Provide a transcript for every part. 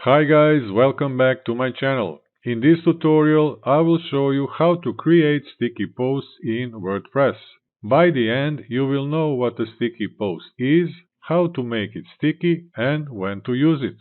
Hi guys, welcome back to my channel. In this tutorial, I will show you how to create sticky posts in WordPress. By the end, you will know what a sticky post is, how to make it sticky, and when to use it.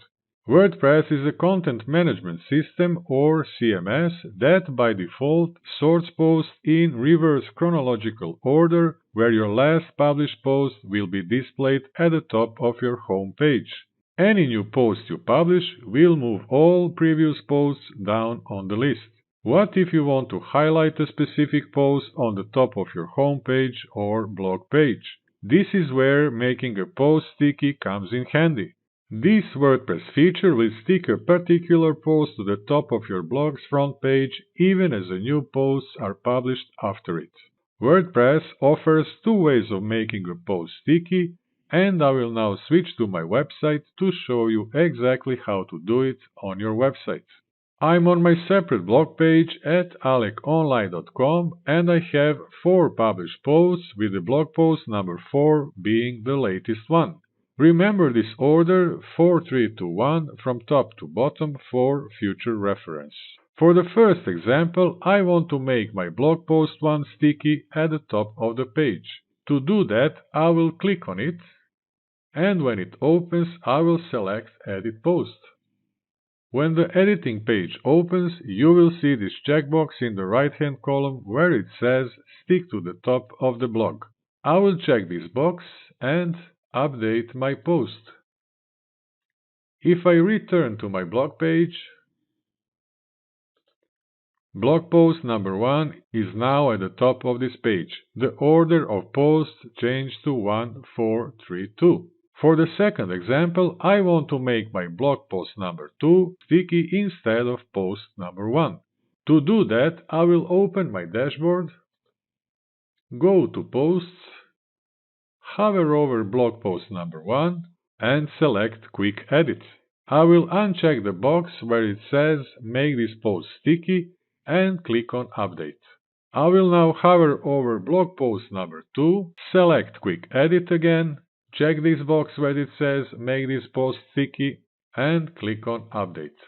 WordPress is a content management system or CMS that by default sorts posts in reverse chronological order where your last published post will be displayed at the top of your home page. Any new post you publish will move all previous posts down on the list. What if you want to highlight a specific post on the top of your home page or blog page? This is where making a post sticky comes in handy. This WordPress feature will stick a particular post to the top of your blog's front page even as the new posts are published after it. WordPress offers two ways of making a post sticky, and I will now switch to my website to show you exactly how to do it on your website. I'm on my separate blog page at alekonline.com and I have 4 published posts with the blog post number 4 being the latest one. Remember this order 4-3-2-1 from top to bottom for future reference. For the first example, I want to make my blog post one sticky at the top of the page. To do that, I will click on it, and when it opens, I will select Edit Post. When the editing page opens, you will see this checkbox in the right-hand column where it says Stick to the top of the blog. I will check this box and update my post. If I return to my blog page, blog post number 1 is now at the top of this page. The order of posts changed to 1, 4, 3, 2. For the second example, I want to make my blog post number 2 sticky instead of post number 1. To do that, I will open my dashboard, go to Posts, hover over blog post number 1, and select Quick Edit. I will uncheck the box where it says Make this post sticky and click on Update. I will now hover over blog post number 2, select Quick Edit again, check this box where it says Make this post sticky and click on Update.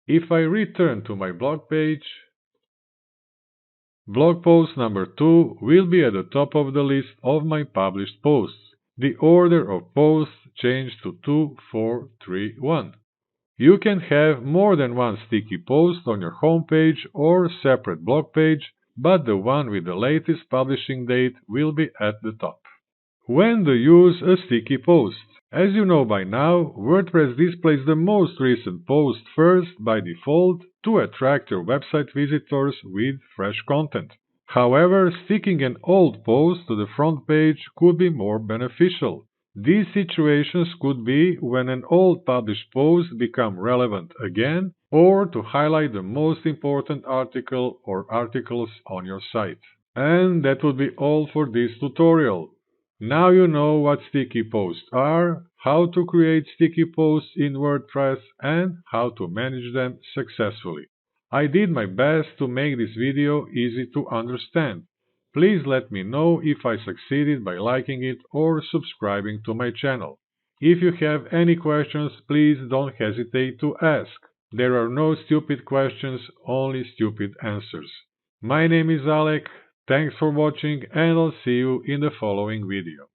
If I return to my blog page, blog post number 2 will be at the top of the list of my published posts. The order of posts changed to 2, 4, 3, 1. You can have more than one sticky post on your homepage or separate blog page, but the one with the latest publishing date will be at the top. When to use a sticky post? As you know by now, WordPress displays the most recent post first by default to attract your website visitors with fresh content. However, sticking an old post to the front page could be more beneficial. These situations could be when an old published post becomes relevant again, or to highlight the most important article or articles on your site. And that would be all for this tutorial. Now you know what sticky posts are, how to create sticky posts in WordPress, and how to manage them successfully. I did my best to make this video easy to understand. Please let me know if I succeeded by liking it or subscribing to my channel. If you have any questions, please don't hesitate to ask. There are no stupid questions, only stupid answers. My name is Alek. Thanks for watching and I'll see you in the following video.